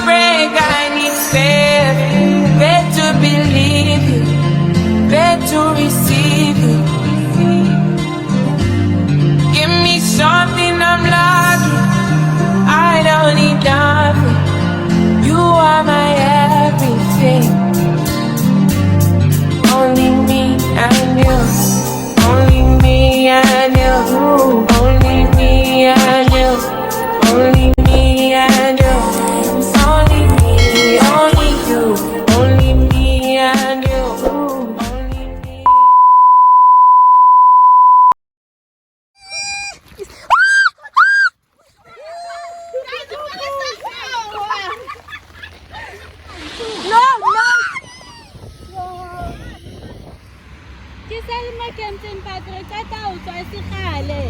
break, I need faith. Faith to believe you, faith to receive you. Give me something I'm lacking, I don't need nothing. You are my everything. Only me and you, only me and you, only me and you, only me and you, only me, only you, only me and you, only me. Ke sa le makentseng patro ka tao tswa se gale.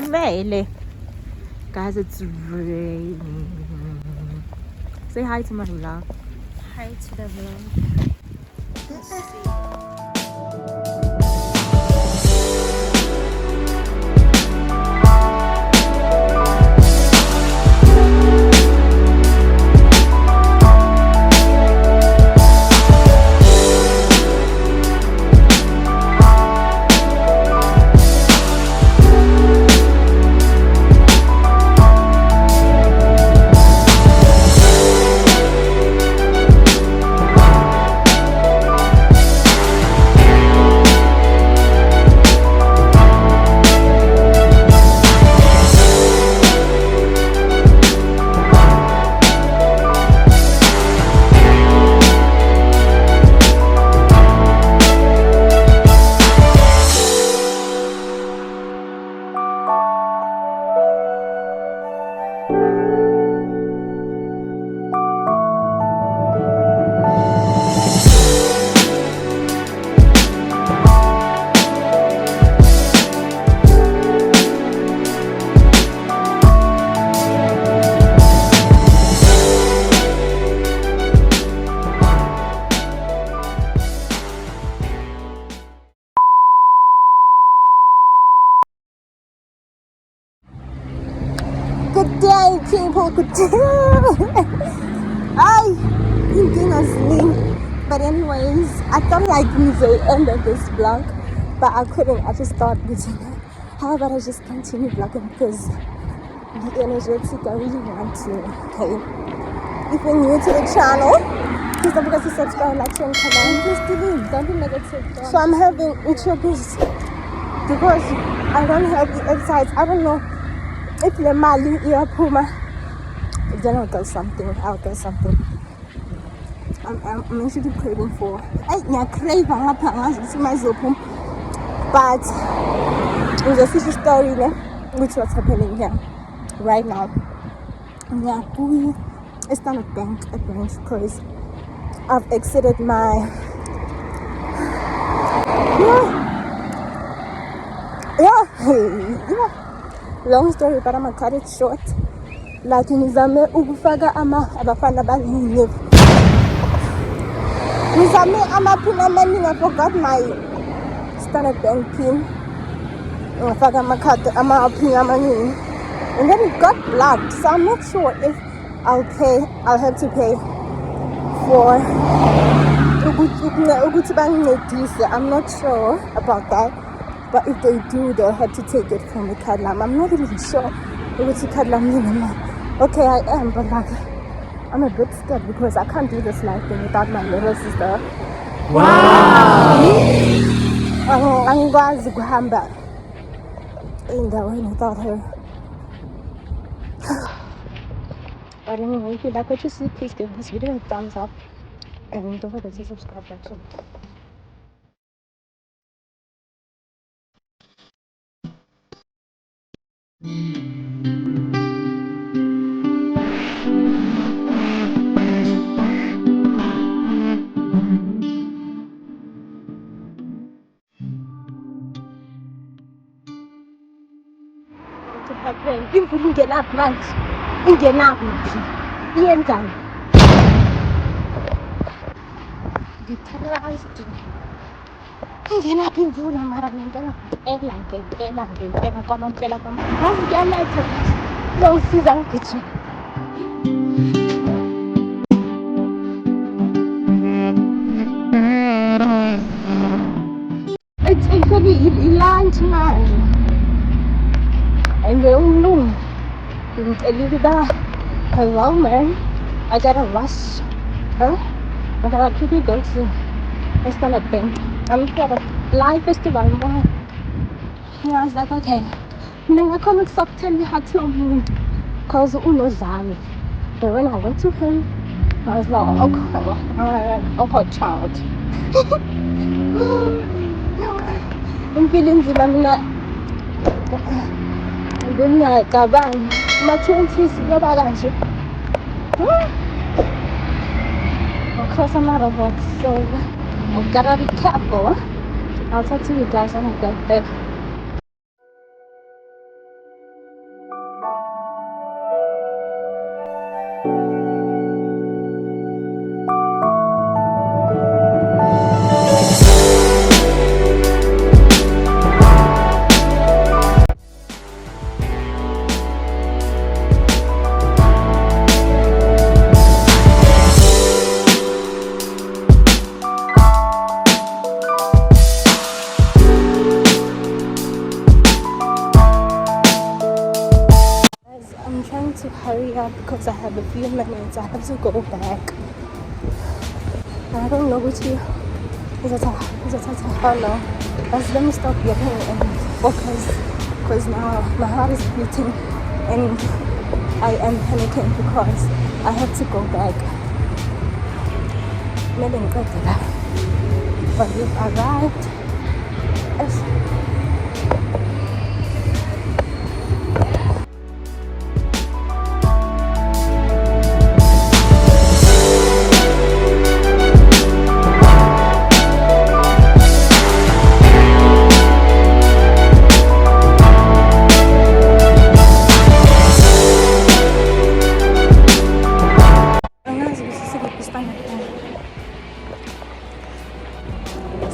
Vele. Guys, it's raining. Say hi to my vlog. Hi to the vlog. Good day, people. Good day. Ay, thinking of sleep. But anyways, I thought I'd use the end of this vlog, but I couldn't. I just thought using it. How about I just continue vlogging because the energetic I really want to. Okay. If you're new to the channel, please don't forget to subscribe, like, share, and comment. Just delete. Don't be negative. So I'm having issues because I don't have the exercise. I don't know if the mali iyaphuma then I'll get something. I'm actually craving for. But there's a story which was happening here right now. It's not a bank because I've exited my yeah. Long story, but I'm gonna cut it short. Like nizame ukufaka abafana abaningi. Nizame amaphini amaningi. I forgot my Standard Bank pin. Ngafaka amakhadi amaphini amaningi. And then it got blocked. So I'm not sure if I'll have to pay for ukuthi bangincedise. I'm not sure about that. But if they do, they'll have to take it from the card lamb. I'm not really sure which card lamb. Okay, I am, but like, I'm a bit scared because I can't do this life thing without my little sister. Wow! Angikwazi kuhamba endaweni without her. But anyway, if you like what you see, please give this video a thumbs up and don't forget to subscribe. Imvula ingenaphi manje? Ingenaphi? Iyenzani? Ngithandazi. Ingenaphi imvula mara ngempela kwamambala kwami. Ngazi kuyanetha. Ngisiza ngigijima. It's actually lunch manje. And we're alone. Hello, man. I gotta rush. Huh? I gotta quickly go to a Standard Bank. I'm here at a live festival. And I was like, okay. And then I come and stop telling me how to move. Because Unozami. But when I went to him, I was like, okay, child. I'm feeling the then kabang ma-20s yoba kanje. Of course I'm out of work, so I've gotta be careful. I'll talk to you guys when I get there. To hurry up because I have a few minutes. I have to go back. And I don't know which is it how long. Let me stop getting and focus because now my heart is beating and I am panicking because I have to go back. But we've arrived.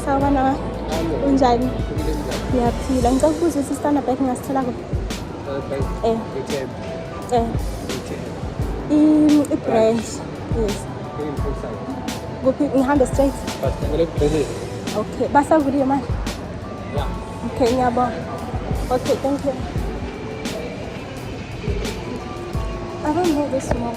Sawana unjani? Ngiyaphila. Ngicela ukubuza ukuthi Standard Bank ngasithola kuphi? I-branch. Yes. Kuphi ngihambe straight? Okay. Basavuliwe manje? Yeah. Okay, ngiyabonga. Okay, thank you. I don't know this one.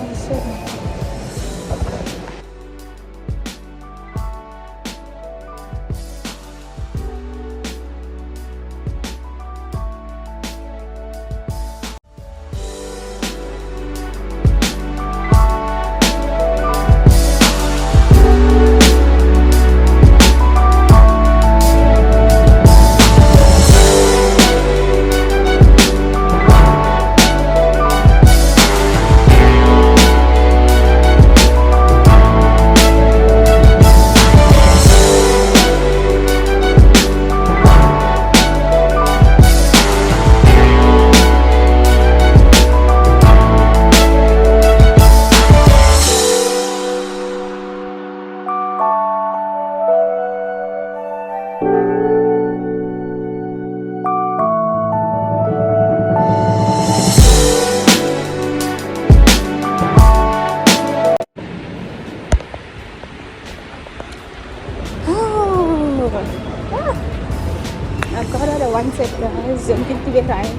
it, guys. Don't get to be right.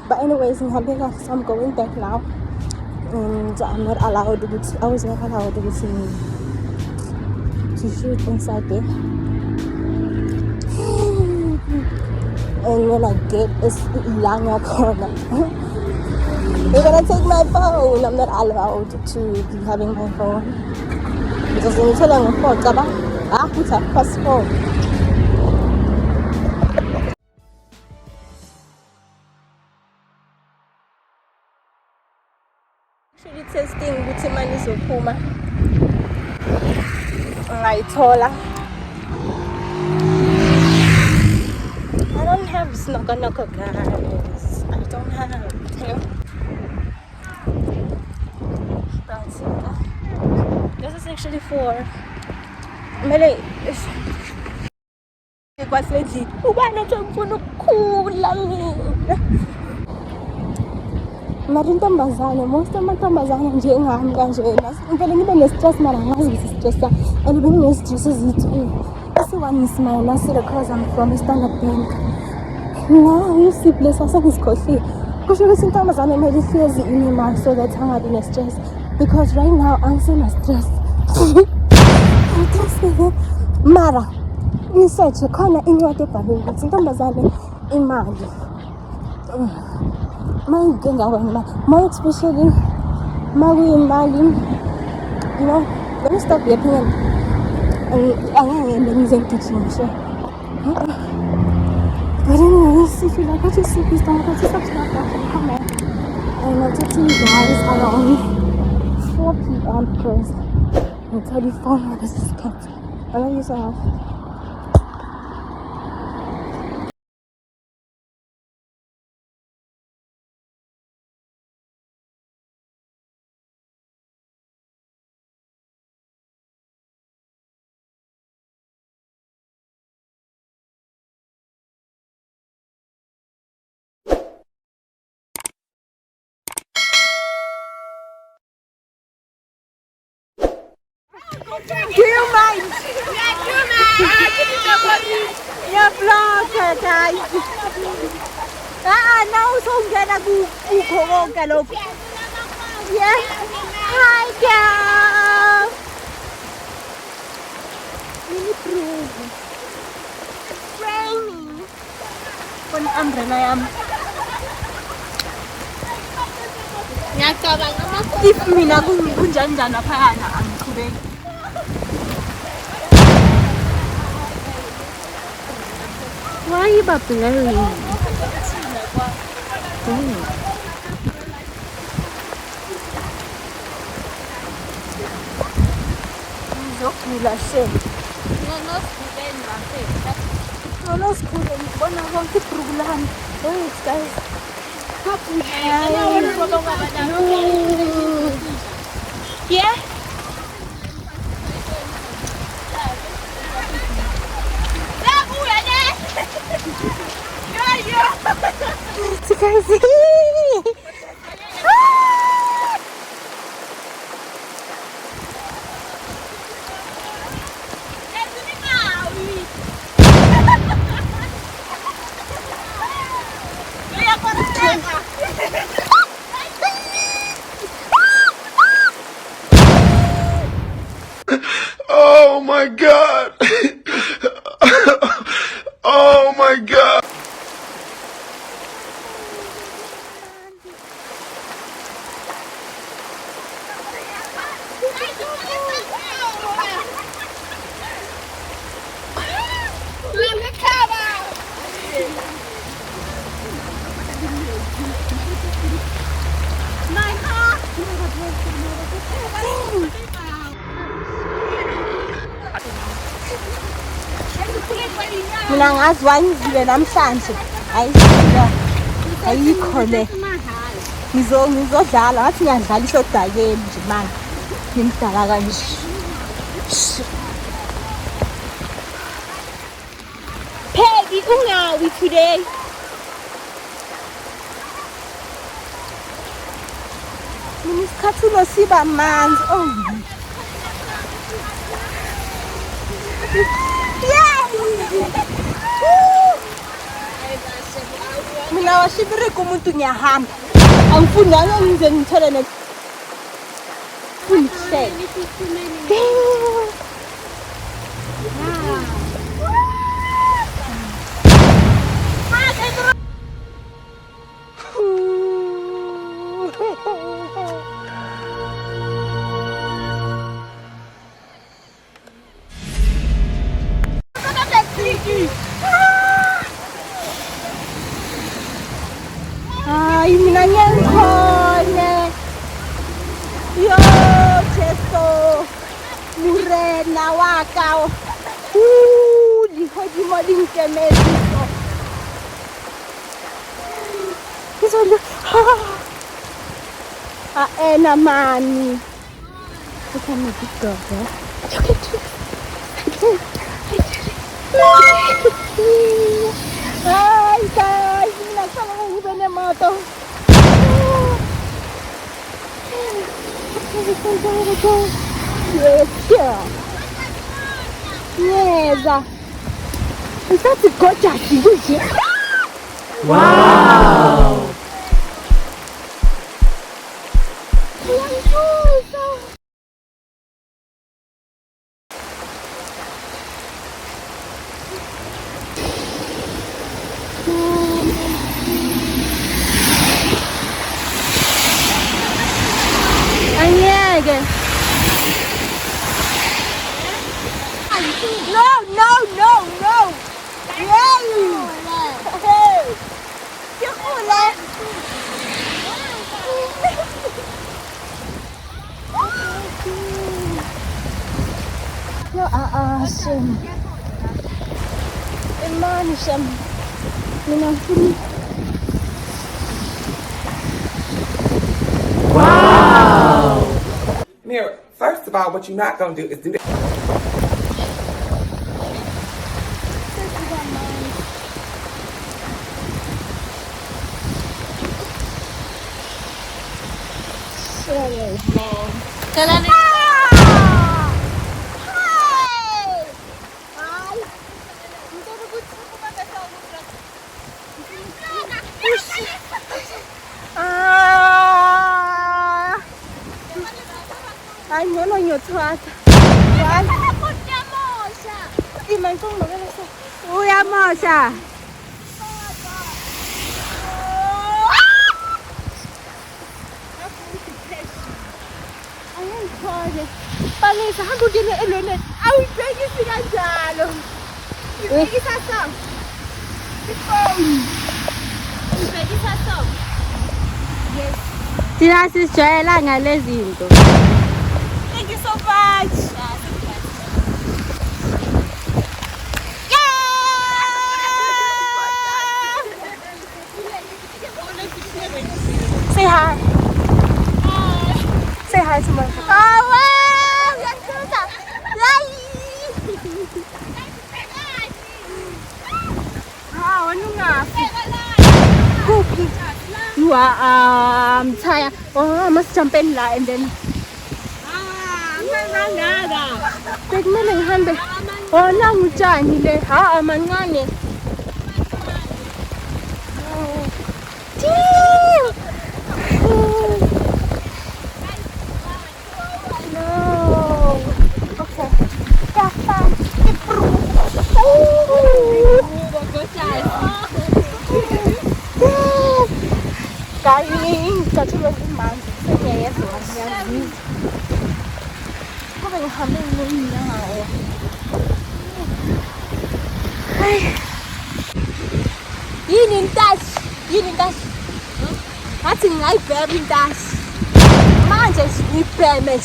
But anyways, in Hamburg, so I'm going back now. And I'm not allowed to I was not allowed to shoot inside there. And when I get this longer corner, they're gonna take my phone. I'm not allowed to be having my phone. Because when you tell them phone, it's a passport. Actually testing ukuthi imali izophuma ngayithola. I don't have snoko guys. I don't have that's it. This is actually for Mele kwasendlini ubani othi ngifuna ukukhula mina. Mara intombazane, most amantombazane njengami kanjena ngivele ngibe ne-stress mara ngazi ukuthi stressa and bengine-stress ezithi esi-one ismayina because I'm from a Standard Bank. Now isiplesa sengisikhohlile kusho ukuthi intombazane kumele ihlezi inemali so that angabi ne-stress because right now angisena-stress. Mara ngisearch khona incwadi ebhalwe ukuthi intombazane imali mayinkinga wena more especially makuyimali, you know, let me stop yapping angeke ngize ngigijimishe. But anyways, if you like what you see, please don't forget to subscribe, like, and comment. And I'll talk to you guys around 4 p.m. because in 34 minutes is cut. I love you so much. Do you mind? Your vlogger, guys. Now uzongena kukho konke lokho. Yeah. Hi, girl. Mini prove. It's raining. Pon umbrella yami. If mina kunjanjani phana angiqhubeki. Why are you blurring? Ngizokula she. No school ngibona konke ibrulani. Wait guys. Yeah. It's crazy. Oh my God. Oh my God. Mina ngazi wangizile namhlanje. Ayikho le. Ngizodlala ngathi ngiyadlala isodakeni nje manje. Ngimdala kanje. Peggy ungawi today. Mina isikhathi siba manzi. Oh. Yay! nawashibiri kumuntu ngiyahamba angifundanga ngize ngithole ne Ay, mina ngiyakhona. Yo, Jesu. Murena waka. Lihodimo linkemediso. Isolo. Ena mani. Look at me, this girl, yeah? Ay, guys, nakasama ko ba na moto? Yes, yeah. Yes. Is that a gorgeous? Wow. No. You are awesome. Imanism. Wow. Mira, first of all, what you're not gonna do is do that. I know on your twat. Palesa hangu gele elone awubhekisi kanjalo ubhekisa so ubhekisa so yes thina sisijayela ngalezi zinto. Thank you so much. Say hi. Say hi to my friend. Oh, wow. You are tired. Oh, I must jump in line and then. Take me in hand. Oh, now we join here. How am I going? No. Okay. Dying, got to look in my yes, going humming now. You need that. That's in life, very dash. Man, just repair me.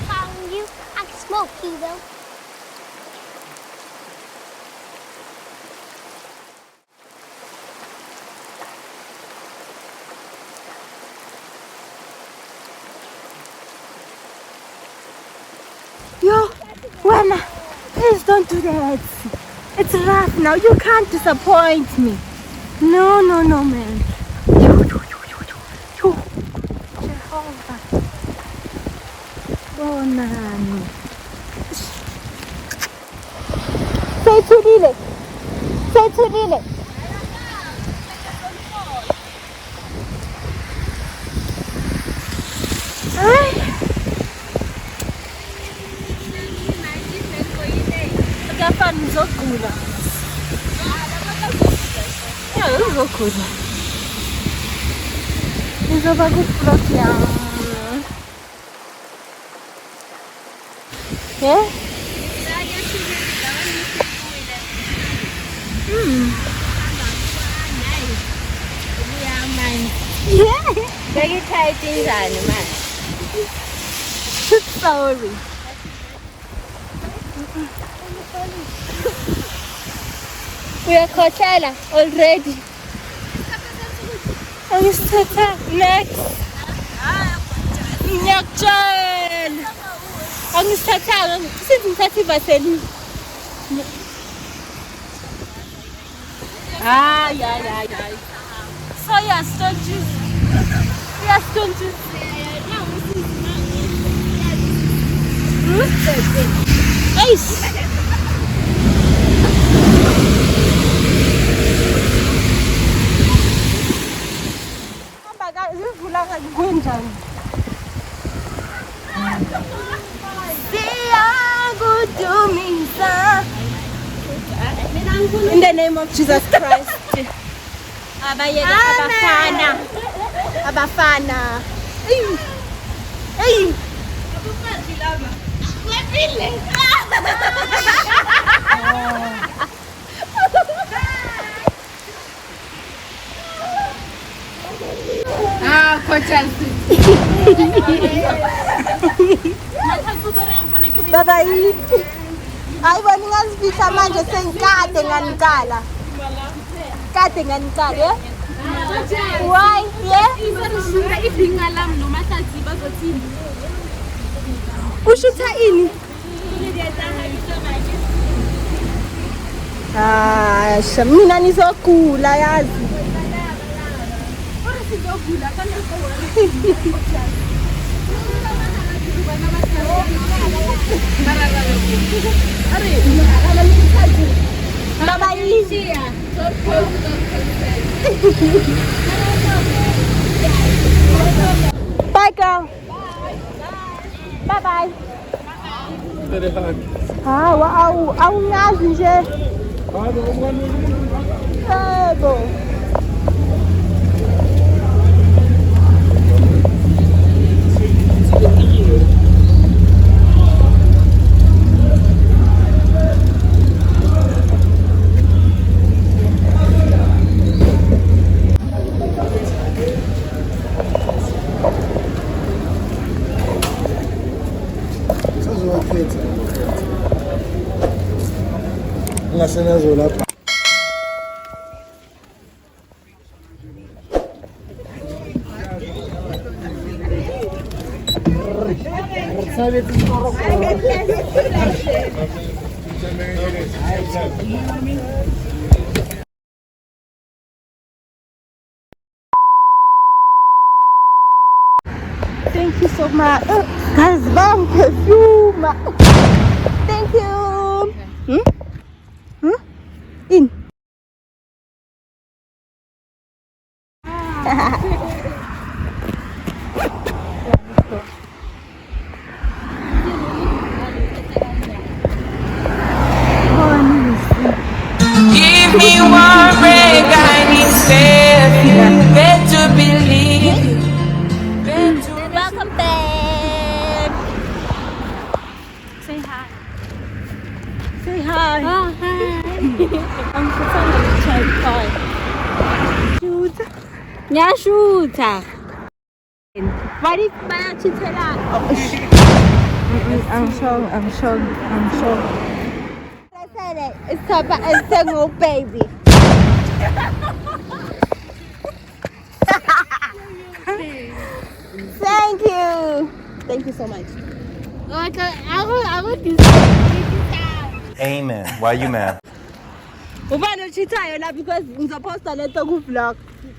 Found you. I smoke you though. Yo, Wena, please don't do that. It's rough now. You can't disappoint me. No, man. Jehovah. Oh, Nani. Seyithulile. Seyithulile. Kafana ngizogula. Ngizogula. Ngizoba ku-vlog yami. Yeah? Sorry. We are Coachella already. Angisithatha next. Ngiyakutshela. Angisithathanga sithi ngithatha ivaseline. Hayi. So yes, don't you? Yes, don't you? Ace. Kunjani? Siyakudumisa. In the name of Jesus Christ. Abafana. Hey. Bye bye. Ayibona ngazifihla manje sengikade nganikala. Kade nganikala, yeah? Why? Yeah? Ushutha ini? Mina nizogula yazi. Bye girl. Bye bye. Awungazi nje. Yebo. Ngasenazo lapha. Thank you so much. Guys, bomb perfume. Thank you. In. Give me one break, I need faith. Better believe. Welcome back. Say hi. Say hi. Oh, hi. I'm trying to try. Shoot. Yeah, shoot. What if I to tell I'm sure. I said it. It's a little baby. Thank you. Thank you so much. I would do Amen. Why you mad? Ubani uchithayo la because ngizoposta lento ku vlog.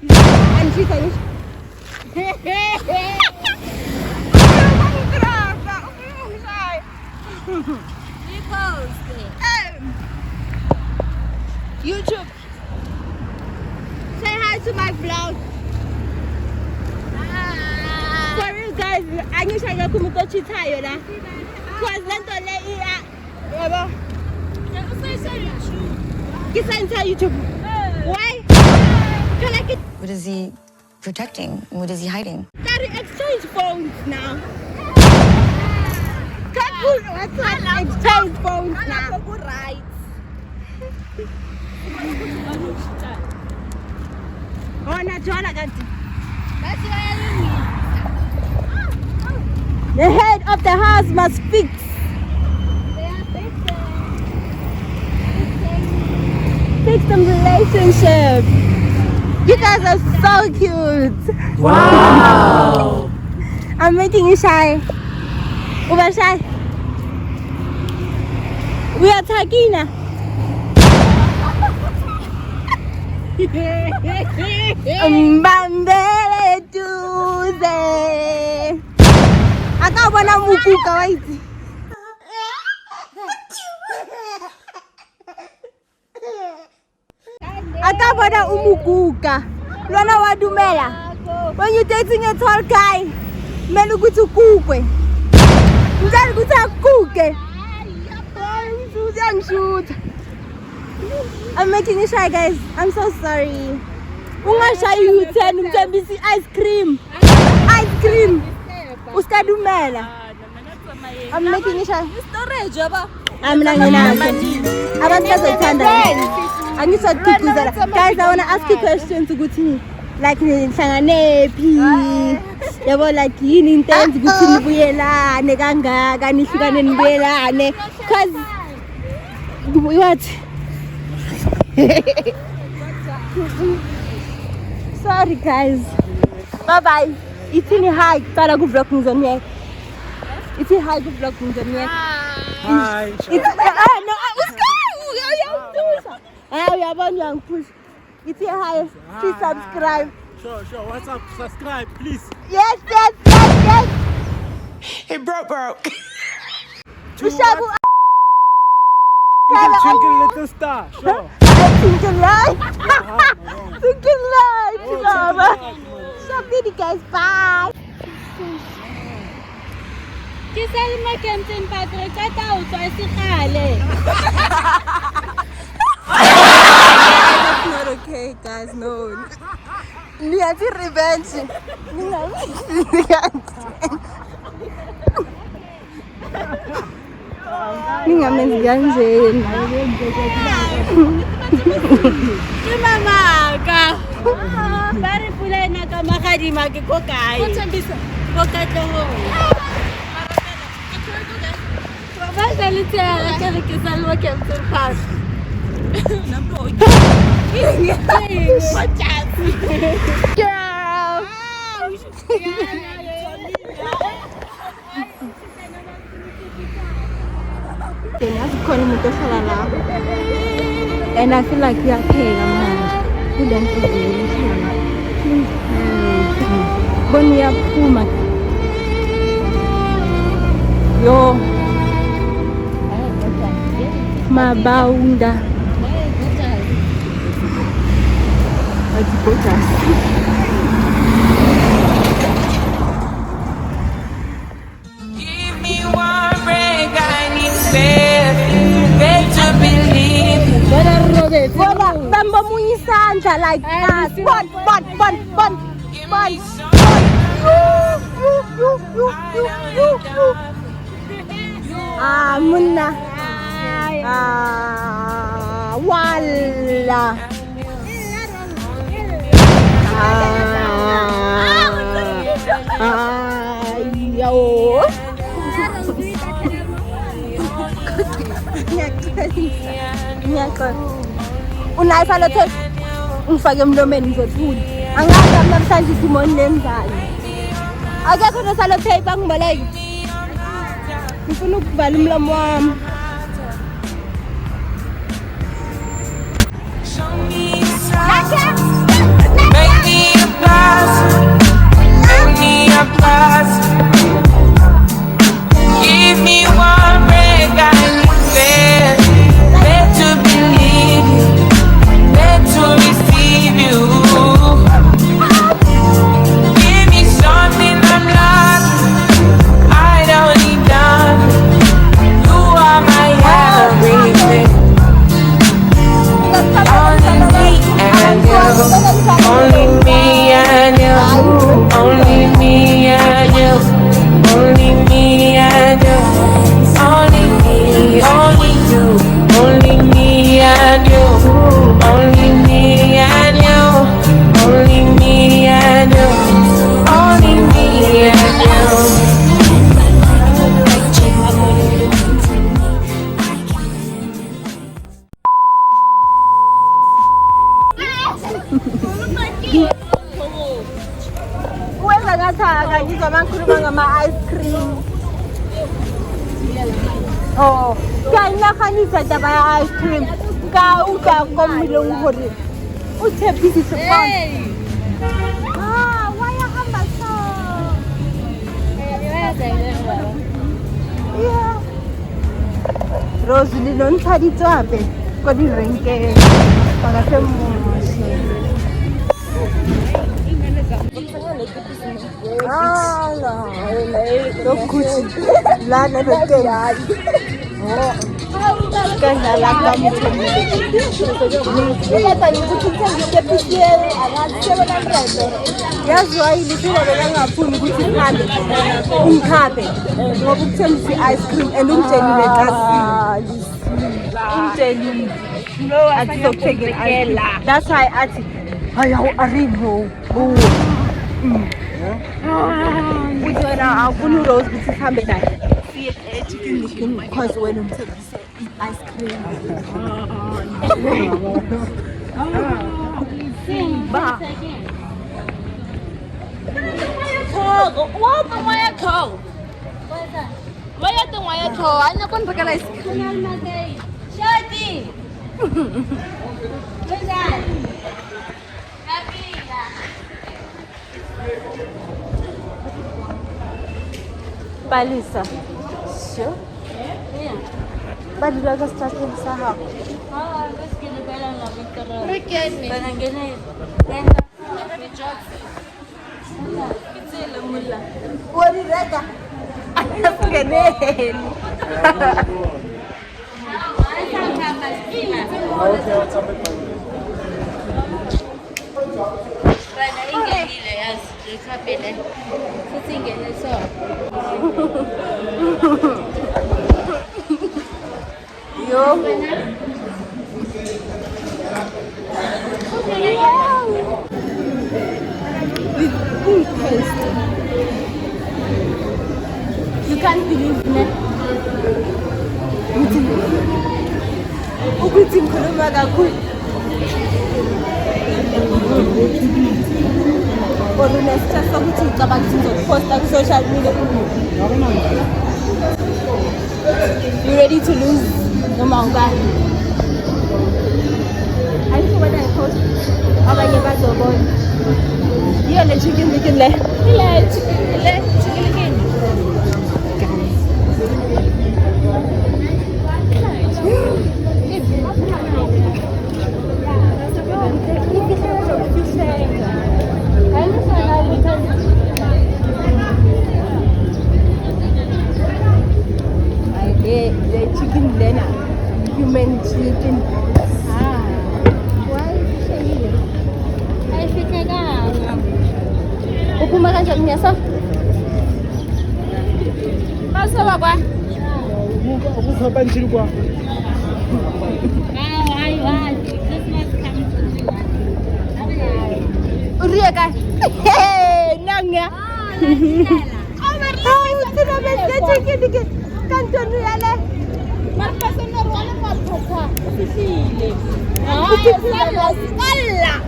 And she can YouTube. Say hi to my vlog. For real guys, angishaya kumutotshithayo la. Cause lento le iya. Yebo. Ngisayitha YouTube. Why? What is he protecting? What is he hiding? Gotta exchange phones now. What's that? Exchange phones now. Right. Oh, na Joanna kanti. The head of the house must fix. Fix the relationship. You guys are so cute. Wow. I'm making you shy. Uba shy. We are talking now. Mbambele Tuesday. Akabona mukuka waiti. Akabona umukuka. Lona wadumela. When you dating a tall guy, melu ukuthi ukukwe. Ngizali ukuthi akuke. I'm making you shy, guys. I'm so sorry. Ungashayi U10 ngithembisa ice cream. Ice cream. Uskadumela. I'm making you shy. Storage yaba. Amna nginazo. Abantu bazothanda. Angisathuthuzela. Guys, I want to ask you questions ukuthi like nihlanganephi. Yabo like yini into enza ukuthi nibuyelane kangaka nihlukane nibuyelane cuz what? Sorry guys. Bye bye. Ithini hi qala ku vlog ngizoniye. Ithi hi ku vlog ngizoniye. Hi. No, uyabona uyangipush. Ithi hi. Please subscribe. Sure. What's up? Subscribe, please. Yes. It broke. Ushabu Twinkle little star. Sure. Twinkle light. Twinkle light. Shopee guys. Bye. Kisali makemtsin padre kata utswa isikale. That's not okay, guys. No. Niyathi revenge. Ningamenzi kanjeni. Kimamaka. Bari pula na ka makadima ke ko kae. Ko tsambisa. Ko katlo. Baba litera ka ke salwa ke mtpas. Watch out. Girl. Khona umuntu ohlala lapho and I feel like uyapheka manje kulento leyo bona uyaphuma yo mabaunda Give me one break, I need faith to believe. Bona bamba munye isandla like that. Bon. Munna. Walla. Yo. Ngiyakho. Unayifala thek. Ngifake emlomeni ngizothula. Angazi namhlanje simoni lenzani. Akekho nosalo tape angibaleki. Ngifuna ukuvala umlomo wami. Show me a sign. Make me a blossom. Make me a blossom. Give me one break, I need faith to believe. Wenza ngathaka ngizwa bangikhuluma ngama-ice cream. Oh, ka inaganisa taba ya ice cream ka utlwa ko mmeleng gore o tshepisitse wa ya hamba so. Yeah. Rose le ntshaditse gape ko direnkeng baka se moshe. No, Gucci. Lana the girl. Kaya lang kami yazwa ilithuba bekangafuni ukuthi ikhambe umkhabe ngoba ukuthengisa i-ice cream and umtshelile umtshelile athi sokuthengela that's why athi hayawu ariho uthi wena awufuni urose ukuthi sihambe naye siye chicken licken because wena umthengise i-ice cream ba Palisa. Sure? Yeah. Badula ka starting sa hap. Wari reka. Ganun. Yo. You can't believe me. Ukuthi ngikhuluma kakhulu. Nesithathu sokuthi ngicabanga ukuthi ngizoposta ku-social media. You ready to lose? Noma ungani? Ayikho wena i-post abanye bazobona. Yiyo le chicken licken le. Ile chicken licken. The chicken dinner, human chicken. Why shame? I think I got. Upo makan jam ni asal. Pasal apa? Upo kapan sih gua? Uriya kan? Hey, nangya. Oh, tidak bisa chicken dikit. Kanton yale. Marpasan na ruwala marpasa. Sisile. Skala. Skala.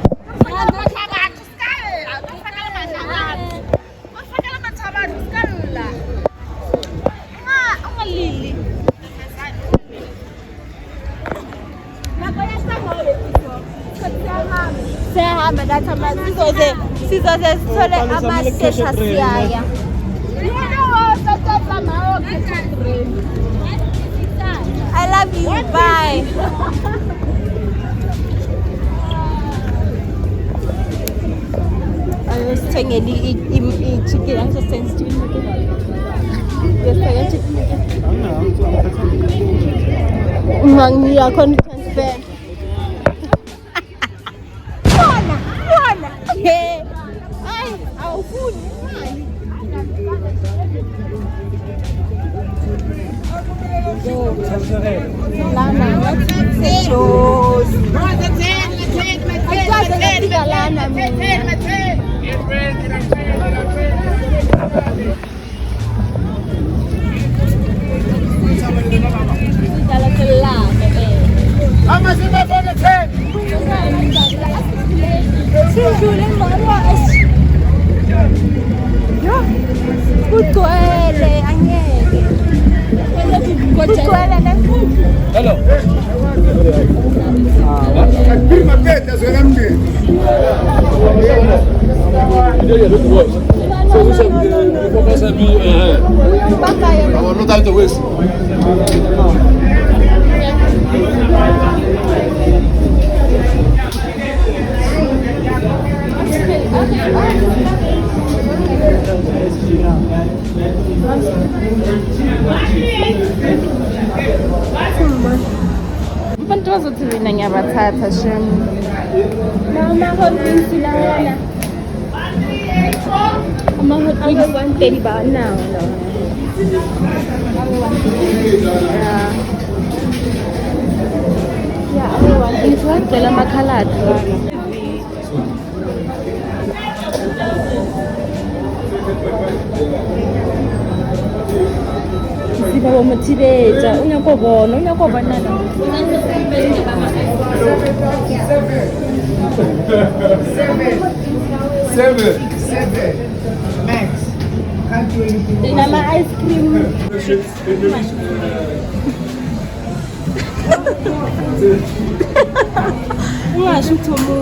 Sehambe nathama sizoze sithole amasesha siyaya. I love you. Bye. I was saying chicken. I was saying chicken. Yes, I chicken. Mangi akon transfer. Wana. Hey. Ay, au food. Lana, shows. Lana, Prima testa, secondo Abantu bazothi mina ngiyabathatha shem. Mama hot drinks lawana. Ama hot drinks 130 baht now. Yeah, I want things like the makhalat. Siba wa motivate, unyakobona nana. Seven. Max. Can't do anything. Nama ice cream.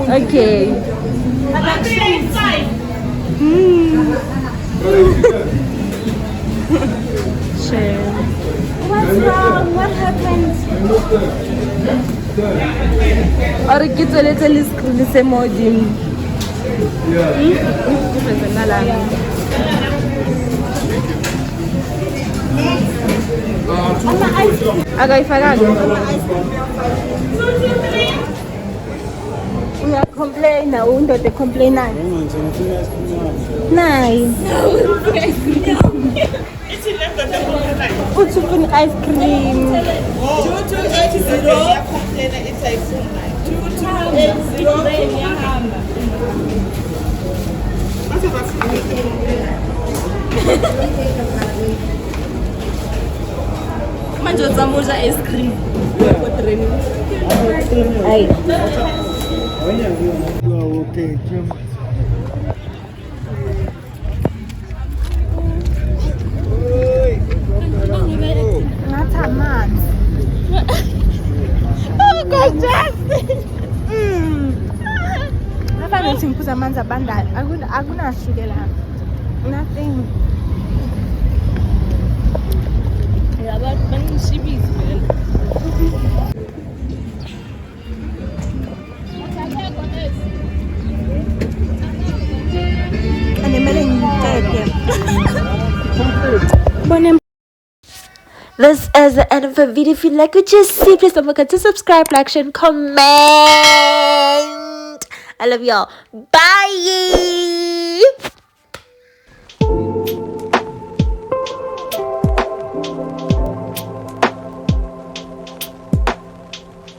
Okay. Share. What's wrong? What happened? Or kids a little screen the same modem. We are complaining now, we don't complain now. Nice. Put some ice cream. 2280. Manje uzamuza ice cream. Ay. Okay. Not a man. Oh God, Justin. Hapa nchimpuza manza banda. Hakuna sugar la. Nothing. Yeah, but she be This is the end of the video. If you like what you see, please don't forget to subscribe, like, share, and comment. I love y'all. Bye.